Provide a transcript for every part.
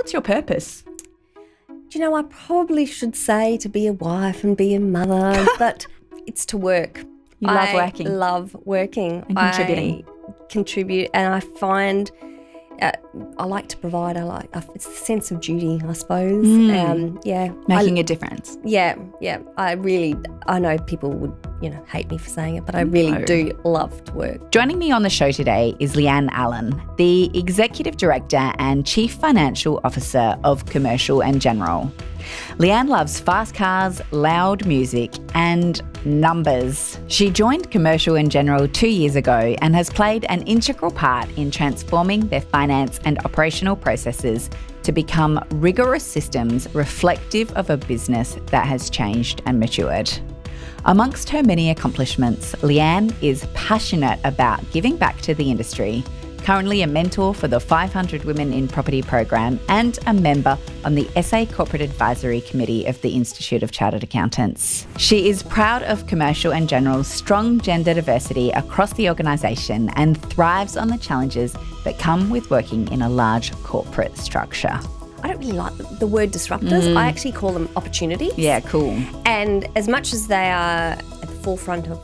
What's your purpose? Do you know, I probably should say to be a wife and be a mother, but it's to work. You love working. I love working. And contributing. I contribute, and I find I like to provide. It's the sense of duty, I suppose. Making a difference. Yeah. I know people would, hate me for saying it, but I really do love to work. Joining me on the show today is Leanne Allen, the Executive Director and Chief Financial Officer of Commercial and General. Leanne loves fast cars, loud music and numbers. She joined Commercial and General 2 years ago and has played an integral part in transforming their finance and operational processes to become rigorous systems reflective of a business that has changed and matured. Amongst her many accomplishments, Leanne is passionate about giving back to the industry, currently a mentor for the 500 Women in Property program and a member on the SA Corporate Advisory Committee of the Institute of Chartered Accountants. She is proud of Commercial and General's strong gender diversity across the organisation and thrives on the challenges that come with working in a large corporate structure. I don't really like the word disruptors. I actually call them opportunities. Yeah, cool. And as much as they are at the forefront of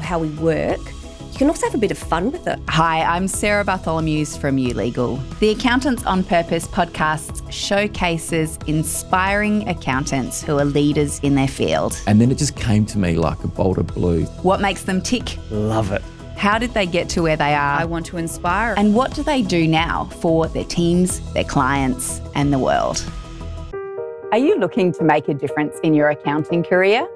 how we work, you can also have a bit of fun with it. Hi, I'm Sarah Bartholomeusz from Legal. The Accountants on Purpose podcast showcases inspiring accountants who are leaders in their field. And then it just came to me like a bolt of blue. What makes them tick? Love it. How did they get to where they are? I want to inspire. And what do they do now for their teams, their clients, and the world? Are you looking to make a difference in your accounting career?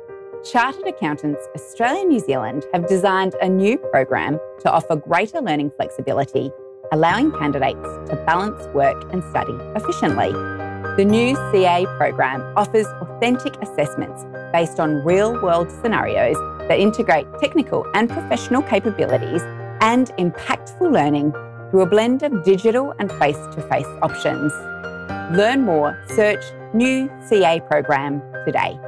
Chartered Accountants Australia and New Zealand have designed a new program to offer greater learning flexibility, allowing candidates to balance work and study efficiently. The new CA program offers authentic assessments based on real-world scenarios that integrate technical and professional capabilities and impactful learning through a blend of digital and face-to-face options. Learn more, search New CA Program today.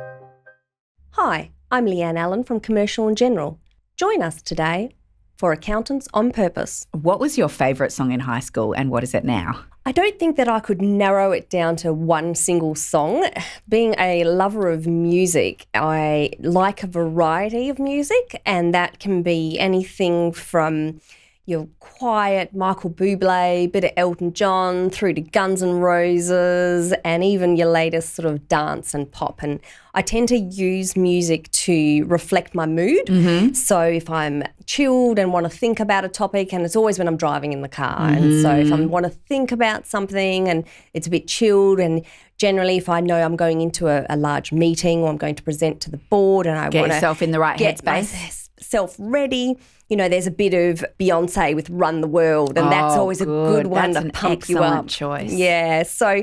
Hi, I'm Leanne Allen from Commercial and General. Join us today for Accountants on Purpose. What was your favourite song in high school and what is it now? I don't think that I could narrow it down to one single song. Being a lover of music, I like a variety of music, and that can be anything from your quiet Michael Bublé, bit of Elton John, through to Guns N' Roses, and even your latest sort of dance and pop. And I tend to use music to reflect my mood. Mm-hmm. So if I'm chilled and want to think about a topic, and it's always when I'm driving in the car. And so if I want to think about something and it's a bit chilled, and generally if I know I'm going into a large meeting or I'm going to present to the board and I want to get yourself in the right headspace, myself ready. There's a bit of Beyonce with Run the World, and that's always a good one to pump you up. Choice. Yeah, so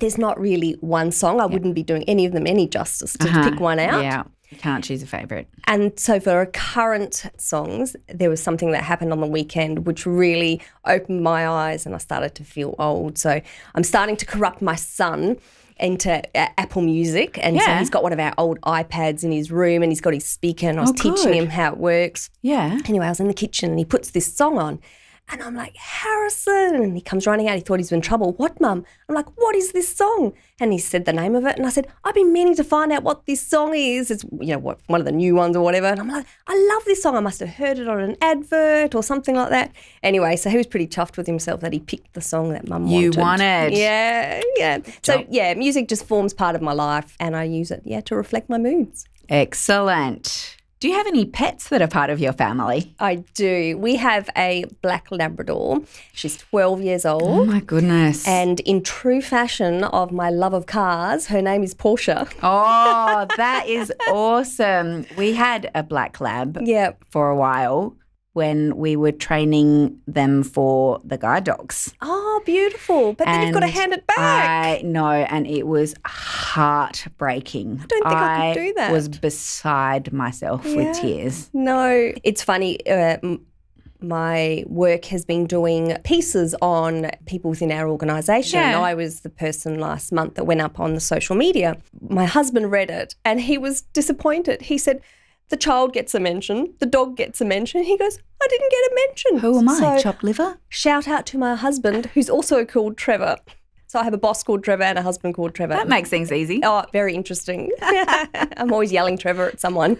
there's not really one song. I wouldn't be doing any of them any justice to pick one out. Yeah, you can't choose a favourite. And so for current songs, there was something that happened on the weekend which really opened my eyes, and I started to feel old. So I'm starting to corrupt my son into Apple Music, and so he's got one of our old iPads in his room, and he's got his speaker, and I was teaching him how it works. Yeah. Anyway, I was in the kitchen and he puts this song on, and I'm like, Harrison, and he comes running out. He thought he's in trouble. What, Mum? I'm like, what is this song? And he said the name of it, and I said, I've been meaning to find out what this song is. It's one of the new ones or whatever. And I'm like, I love this song. I must have heard it on an advert or something like that. Anyway, so he was pretty chuffed with himself that he picked the song that Mum wanted. You wanted. Yeah. So music just forms part of my life, and I use it, to reflect my moods. Excellent. Do you have any pets that are part of your family? I do. We have a black Labrador. She's 12 years old. Oh, my goodness. And in true fashion of my love of cars, her name is Portia. Oh, that is awesome. We had a black lab for a while when we were training them for the guide dogs. Oh, beautiful. But then you've got to hand it back. I know, and it was heartbreaking. I don't think I could do that. I was beside myself with tears. No. It's funny, my work has been doing pieces on people within our organisation. Yeah. I was the person last month that went up on the social media. My husband read it and he was disappointed. He said, the child gets a mention, the dog gets a mention. He goes, I didn't get a mention. Who am I, So, chopped liver? shout out to my husband, who's also called Trevor. So I have a boss called Trevor and a husband called Trevor. That makes things easy. Oh, very interesting. I'm always yelling Trevor at someone.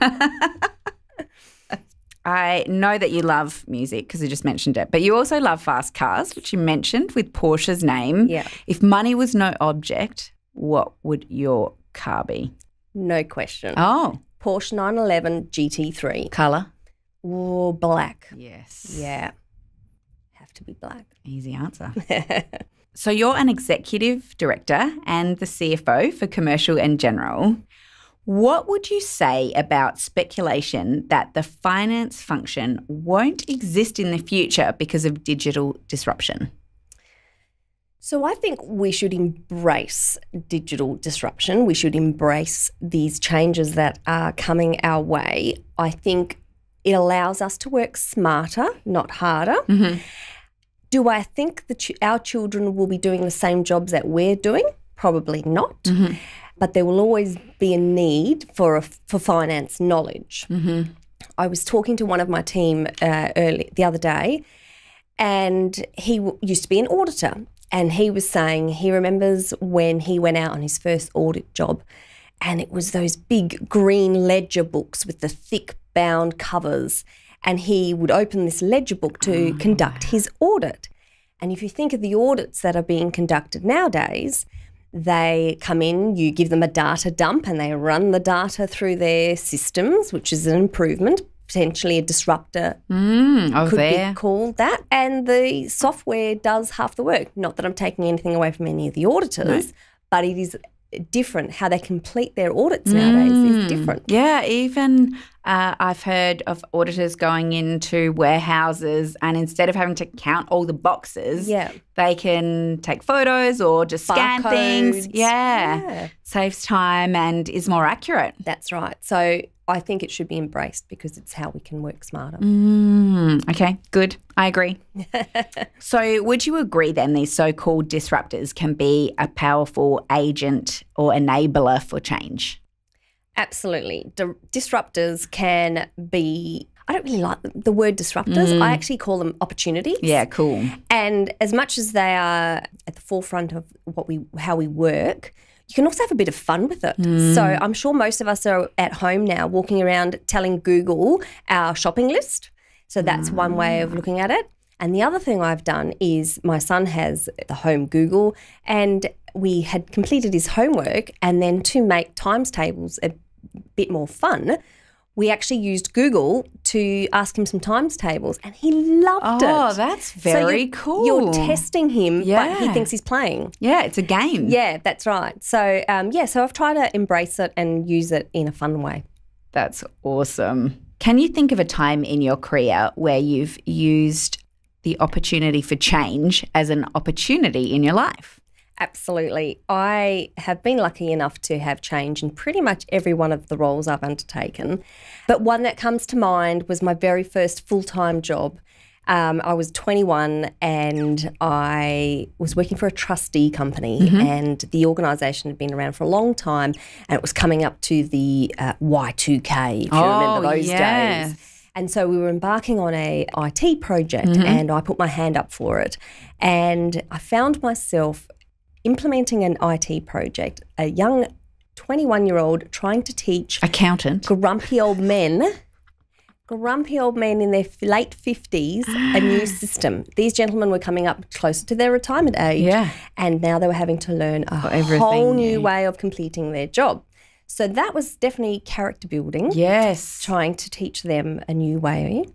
I know that you love music because you just mentioned it, but you also love fast cars, which you mentioned with Porsche's name. Yeah. If money was no object, what would your car be? No question. Oh. Porsche 911 GT3. Colour? Oh, black. Yes. Yeah. Have to be black. Easy answer. So you're an executive director and the CFO for Commercial and General. What would you say about speculation that the finance function won't exist in the future because of digital disruption? So I think we should embrace digital disruption. We should embrace these changes that are coming our way. I think it allows us to work smarter, not harder. Mm-hmm. Do I think that our children will be doing the same jobs that we're doing? Probably not. Mm-hmm. But there will always be a need for finance knowledge. Mm-hmm. I was talking to one of my team the other day, and he used to be an auditor, and he was saying he remembers when he went out on his first audit job, and it was those big green ledger books with the thick bound covers, and he would open this ledger book to conduct his audit. And if you think of the audits that are being conducted nowadays, they come in, you give them a data dump and they run the data through their systems, which is an improvement, potentially a disruptor could be called that. And the software does half the work. Not that I'm taking anything away from any of the auditors, but it is different. How they complete their audits nowadays is different. Yeah, even I've heard of auditors going into warehouses and instead of having to count all the boxes, they can take photos or just scan things. Yeah. Saves time and is more accurate. That's right. So I think it should be embraced because it's how we can work smarter. Okay, good. I agree. So would you agree then these so-called disruptors can be a powerful agent or enabler for change? Absolutely. Disruptors can be, I don't really like the word disruptors. I actually call them opportunities. Yeah, cool. And as much as they are at the forefront of how we work, you can also have a bit of fun with it. So I'm sure most of us are at home now walking around telling Google our shopping list. So that's one way of looking at it. And the other thing I've done is my son has the home Google, and we had completed his homework, and then to make times tables a bit more fun, we actually used Google to ask him some times tables, and he loved it. Oh, that's very cool. You're testing him, but he thinks he's playing. Yeah, it's a game. Yeah, that's right. So, so I've tried to embrace it and use it in a fun way. That's awesome. Can you think of a time in your career where you've used the opportunity for change as an opportunity in your life? Absolutely. I have been lucky enough to have change in pretty much every one of the roles I've undertaken. But one that comes to mind was my very first full-time job. I was 21 and I was working for a trustee company, and the organisation had been around for a long time, and it was coming up to the Y2K, if you remember those days. And so we were embarking on a IT project, and I put my hand up for it. And I found myself implementing an IT project, a young 21-year-old trying to teach grumpy old men in their late 50s a new system. These gentlemen were coming up closer to their retirement age, and now they were having to learn a whole new way of completing their job. So that was definitely character building. Yes. Trying to teach them a new way.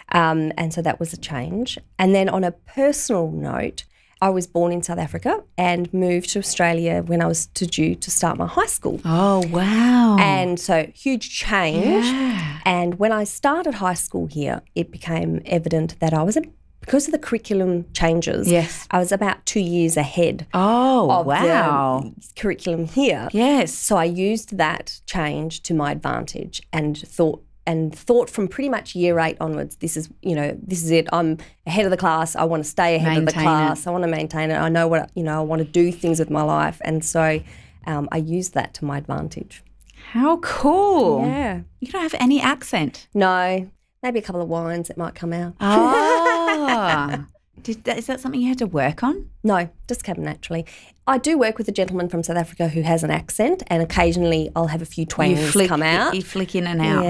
And so that was a change. And then on a personal note, I was born in South Africa and moved to Australia when I was due to start my high school. Oh, wow. And so huge change. Yeah. And when I started high school here, it became evident that I was, because of the curriculum changes, I was about 2 years ahead of the curriculum here. Yes. So I used that change to my advantage and thought from pretty much year 8 onwards, this is it. I'm ahead of the class. I want to stay ahead of the class. I want to maintain it. I know what, I want to do things with my life. And so I used that to my advantage. How cool. Yeah. You don't have any accent. No. Maybe a couple of wines that might come out. Ah. Is that something you had to work on? No, just came naturally. I do work with a gentleman from South Africa who has an accent, and occasionally I'll have a few twangs come out. You flick in and out.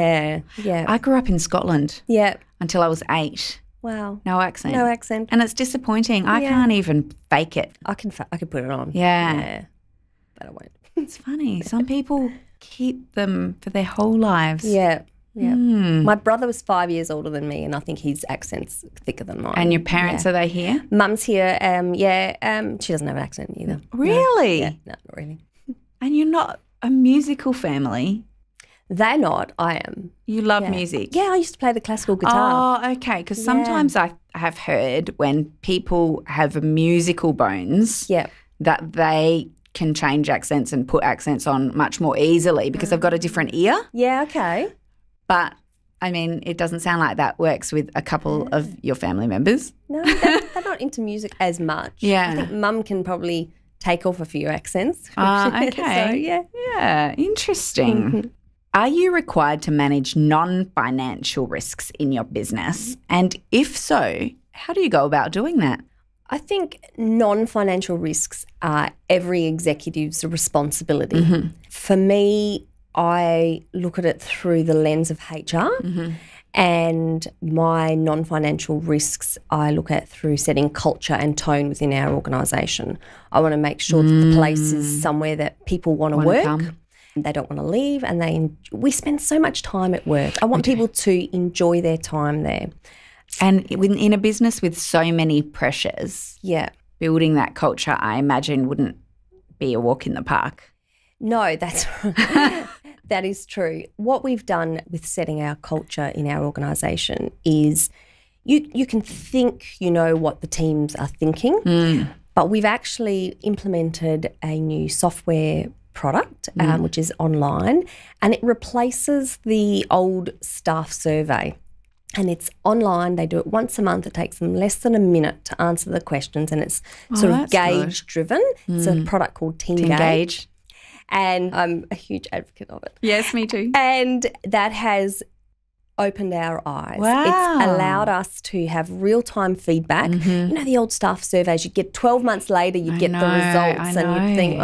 Yeah. I grew up in Scotland. Yeah. Until I was 8. Wow. No accent. No accent. And it's disappointing. I can't even fake it. I can put it on. Yeah. But I won't. It's funny. Some people keep them for their whole lives. Yeah. My brother was 5 years older than me, and I think his accent's thicker than mine. And your parents, are they here? Mum's here. She doesn't have an accent either. Really? No, not really. And you're not a musical family? They're not. I am. You love music? Yeah, I used to play the classical guitar. Oh, okay. Because sometimes I have heard when people have musical bones that they can change accents and put accents on much more easily because they've got a different ear. Yeah, okay. But, I mean, it doesn't sound like that works with a couple of your family members. No, they're not into music as much. Yeah. I think Mum can probably take off a few accents. Okay. So, yeah. Yeah, interesting. Mm-hmm. Are you required to manage non-financial risks in your business? And if so, how do you go about doing that? I think non-financial risks are every executive's responsibility. Mm-hmm. For me, I look at it through the lens of HR, and my non-financial risks I look at through setting culture and tone within our organisation. I want to make sure that the place is somewhere that people want to work. They don't want to leave, and we spend so much time at work. I want people to enjoy their time there. And in a business with so many pressures, building that culture, I imagine, wouldn't be a walk in the park. No, that's right. That is true. What we've done with setting our culture in our organisation is you can think you know what the teams are thinking, but we've actually implemented a new software product, which is online, and it replaces the old staff survey. And it's online. They do it once a month. It takes them less than a minute to answer the questions, and it's sort of gauge-driven. It's a product called Team Gauge. And I'm a huge advocate of it. Yes, me too. And that has opened our eyes. Wow. It's allowed us to have real-time feedback. You know, the old staff surveys, you get 12 months later, you get the results, and you think,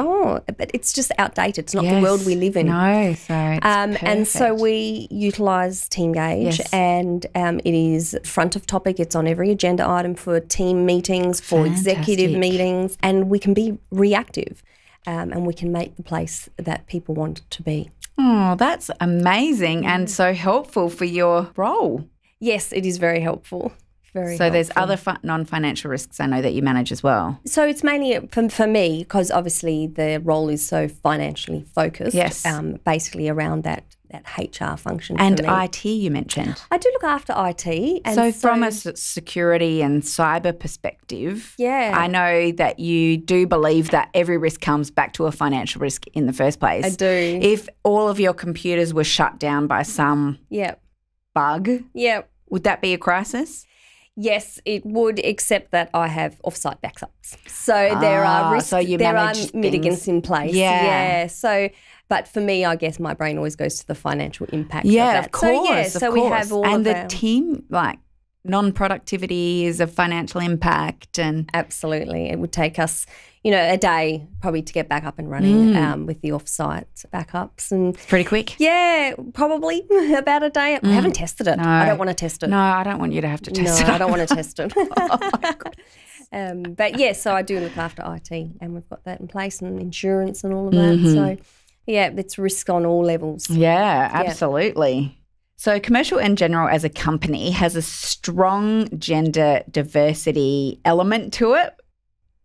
but it's just outdated. It's not the world we live in. No, so it's and so we utilise Team Gauge, and it is front of topic. It's on every agenda item for team meetings, for executive meetings, and we can be reactive. And we can make the place that people want it to be. Oh, that's amazing and so helpful for your role. Yes, it is very helpful. Very so helpful. There's other non-financial risks I know that you manage as well. So it's mainly for me, because obviously the role is so financially focused. Yes. Basically around that HR function. And for me. IT you mentioned. I do look after IT. And so from a security and cyber perspective, I know that you do believe that every risk comes back to a financial risk in the first place. I do. If all of your computers were shut down by some bug, would that be a crisis? Yes, it would, except that I have off-site backups. So there are risks, so there are mitigants in place. Yeah. So, but for me, I guess my brain always goes to the financial impact of that. Of course. So we have all and of the team, like non-productivity is a financial impact. And absolutely. It would take us, a day probably to get back up and running with the off-site backups. And it's pretty quick. Yeah, probably about a day. I haven't tested it. No. I don't want to test it. No, I don't want you to have to test it. No, I don't want to test it. Oh, my God. But, yes, so I do look after IT, and we've got that in place, and insurance and all of that. So, yeah, it's risk on all levels. Yeah, absolutely. So Commercial and General as a company has a strong gender diversity element to it.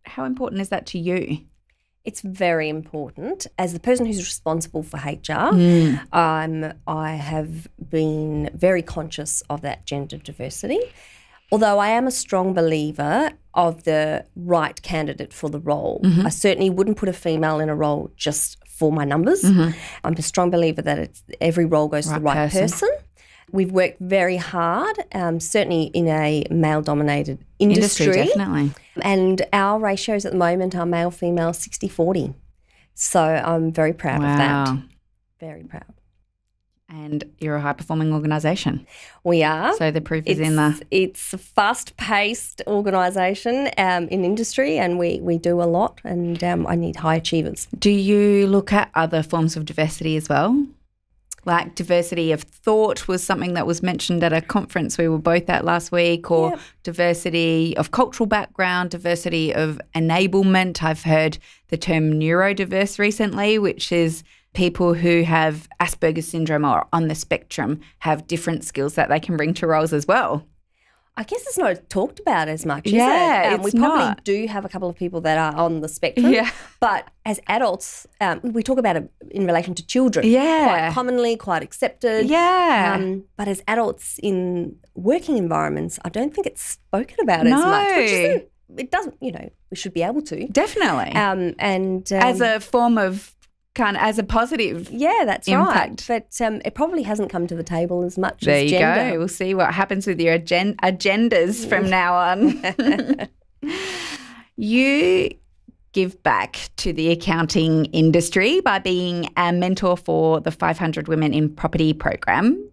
How important is that to you? It's very important. As the person who's responsible for HR, I have been very conscious of that gender diversity. Although I am a strong believer of the right candidate for the role. I certainly wouldn't put a female in a role just for my numbers. I'm a strong believer that every role goes to the right person. We've worked very hard, certainly in a male-dominated industry. Definitely. And our ratios at the moment are male-female 60-40. So I'm very proud of that. Very proud. And you're a high-performing organisation. We are. So the proof is in the... It's a fast-paced organisation in industry, and we do a lot, and I need high achievers. Do you look at other forms of diversity as well? Like diversity of thought was something that was mentioned at a conference we were both at last week, or diversity of cultural background, diversity of enablement. I've heard the term neurodiverse recently, which is people who have Asperger's syndrome or on the spectrum have different skills that they can bring to roles as well. I guess it's not talked about as much, Yeah, is it? We probably do have a couple of people that are on the spectrum, but as adults, we talk about it in relation to children. Quite commonly, quite accepted. But as adults in working environments, I don't think it's spoken about as much, which isn't, it doesn't, we should be able to. Definitely. As a form of as a positive that's impact. Right. But it probably hasn't come to the table as much there as you gender. Go. We'll see what happens with your agendas from now on. You give back to the accounting industry by being a mentor for the 500 Women in Property program.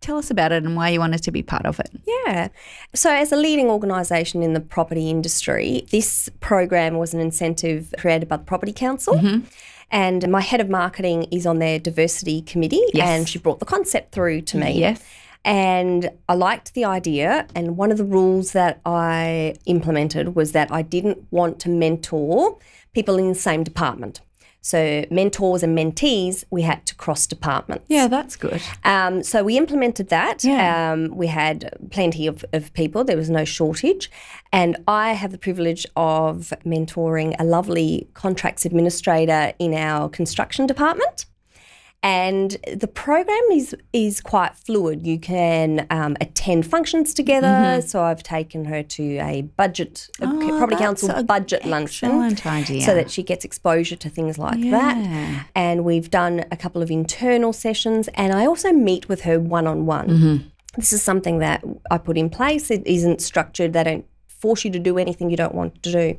Tell us about it and why you wanted to be part of it. Yeah. So as a leading organisation in the property industry, this program was an incentive created by the Property Council. And my head of marketing is on their diversity committee, and she brought the concept through to me. And I liked the idea, and one of the rules that I implemented was that I didn't want to mentor people in the same department. So mentors and mentees, we had to cross departments. Yeah, that's good. So we implemented that. We had plenty of people. There was no shortage. And I have the privilege of mentoring a lovely contracts administrator in our construction department. And the program is quite fluid. You can attend functions together. So I've taken her to a Property Council budget luncheon. Excellent idea. So that she gets exposure to things like that. And we've done a couple of internal sessions, and I also meet with her one-on-one. This is something that I put in place. It isn't structured. They don't force you to do anything you don't want to do.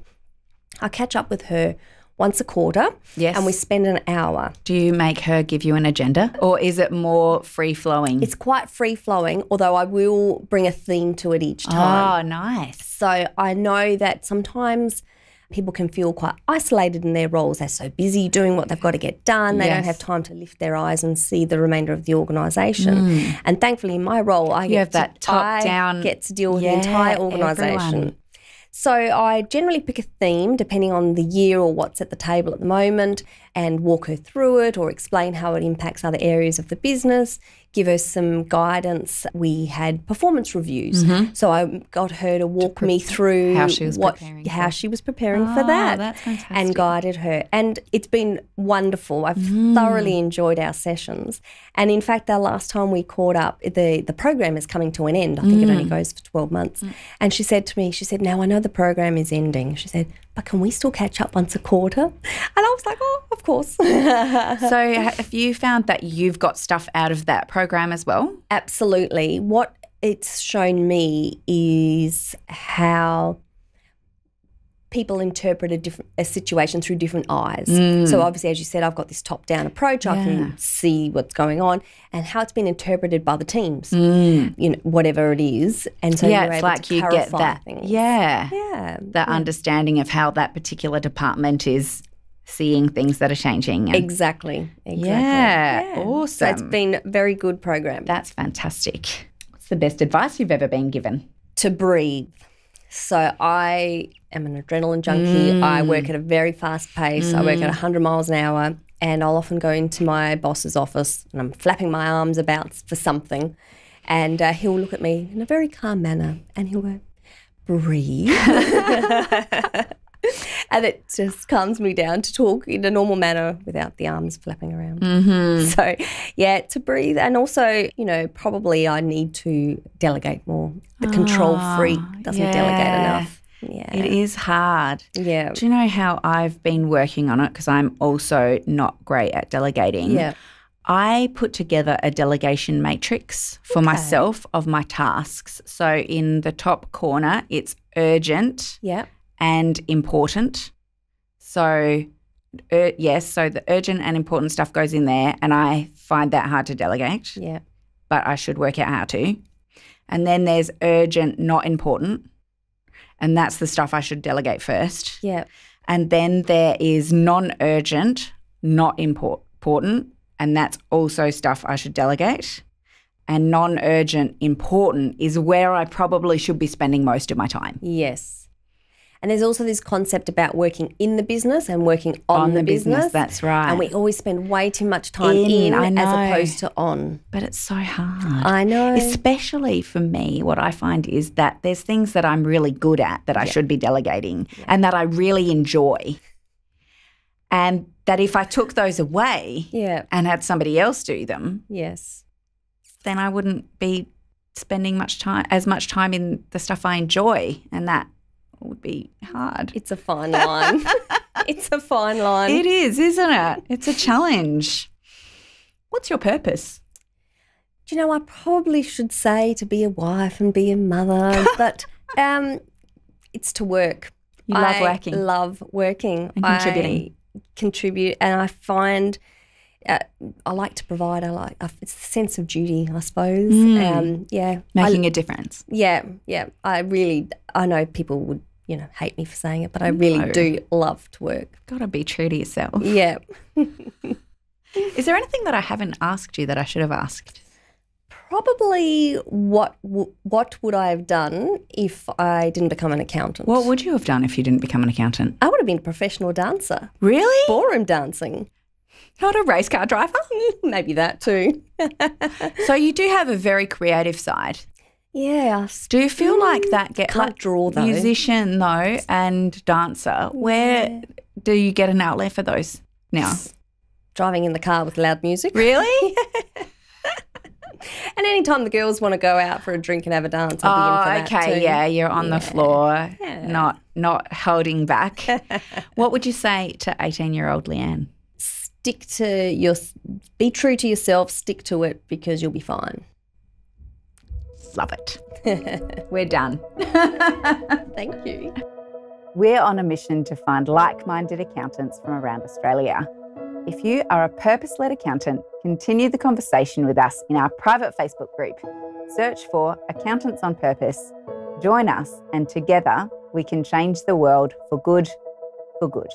I catch up with her once a quarter, and we spend an hour. Do you make her give you an agenda, or is it more free-flowing? It's quite free-flowing, although I will bring a theme to it each time. Oh, nice. So I know that sometimes people can feel quite isolated in their roles. They're so busy doing what they've got to get done. They don't have time to lift their eyes and see the remainder of the organisation. And thankfully in my role, I get to deal with the entire organisation. Everyone. So I generally pick a theme depending on the year or what's at the table at the moment, and walk her through it or explain how it impacts other areas of the business, give her some guidance. We had performance reviews. So I got her to walk me through how she was preparing for that. That's fantastic. And guided her. And it's been wonderful. I've thoroughly enjoyed our sessions. And in fact, our last time we caught up, the program is coming to an end. I think it only goes for 12 months. And she said to me, now I know the program is ending. She said, but can we still catch up once a quarter? And I was like, oh, of course. So have you found that you've got stuff out of that program as well? Absolutely. What it's shown me is how people interpret a situation through different eyes. So obviously, as you said, I've got this top-down approach. I can see what's going on and how it's been interpreted by the teams, whatever it is. And so you're able to clarify things. That understanding of how that particular department is seeing things that are changing. Exactly. Awesome. So it's been a very good program. That's fantastic. What's the best advice you've ever been given? To breathe. So I am an adrenaline junkie. I work at a very fast pace. I work at 100 miles an hour, and I'll often go into my boss's office and I'm flapping my arms about for something, and he'll look at me in a very calm manner and he'll go, breathe. And it just calms me down to talk in a normal manner without the arms flapping around. So, to breathe. And also, probably I need to delegate more. The control freak doesn't delegate enough. It is hard. Do you know how I've been working on it, because I'm also not great at delegating? I put together a delegation matrix for myself of my tasks. So in the top corner, it's urgent and important. So yes, so the urgent and important stuff goes in there, and I find that hard to delegate. Yeah. But I should work out how to. And then there's urgent, not important, and that's the stuff I should delegate first. Yeah. And then there is non-urgent, not important, and that's also stuff I should delegate. And non-urgent, important is where I probably should be spending most of my time. Yes. And there's also this concept about working in the business and working on the business. That's right. And we always spend way too much time in as opposed to on. But it's so hard. I know. Especially for me, what I find is that there's things that I'm really good at that I should be delegating and that I really enjoy. And that if I took those away and had somebody else do them, then I wouldn't be spending as much time in the stuff I enjoy, and that would be hard. It's a fine line. It's a fine line. It is, isn't it? It's a challenge. What's your purpose? Do you know, I probably should say to be a wife and be a mother, but it's to work. You love working. I love working. And contributing. I contribute, and I find I like to provide. It's the sense of duty, I suppose. Making a difference. Yeah. I know people would, hate me for saying it, but I really do love to work. Got to be true to yourself. Yeah. Is there anything that I haven't asked you that I should have asked? Probably what would I have done if I didn't become an accountant? What would you have done if you didn't become an accountant? I would have been a professional dancer. Really? Ballroom dancing. Not a race car driver? Maybe that too. So you do have a very creative side. Yeah. Do you feel like that can't draw though. Musician though and dancer, where do you get an outlet for those now? Driving in the car with loud music. Really? And anytime the girls want to go out for a drink and have a dance, I'll be in for that too. Yeah, you're on the floor, not holding back. What would you say to 18-year-old Leanne? Be true to yourself, stick to it, because you'll be fine. Love it. We're done. Thank you. We're on a mission to find like-minded accountants from around Australia. If you are a purpose-led accountant, continue the conversation with us in our private Facebook group. Search for Accountants on Purpose. Join us, and together we can change the world for good, for good.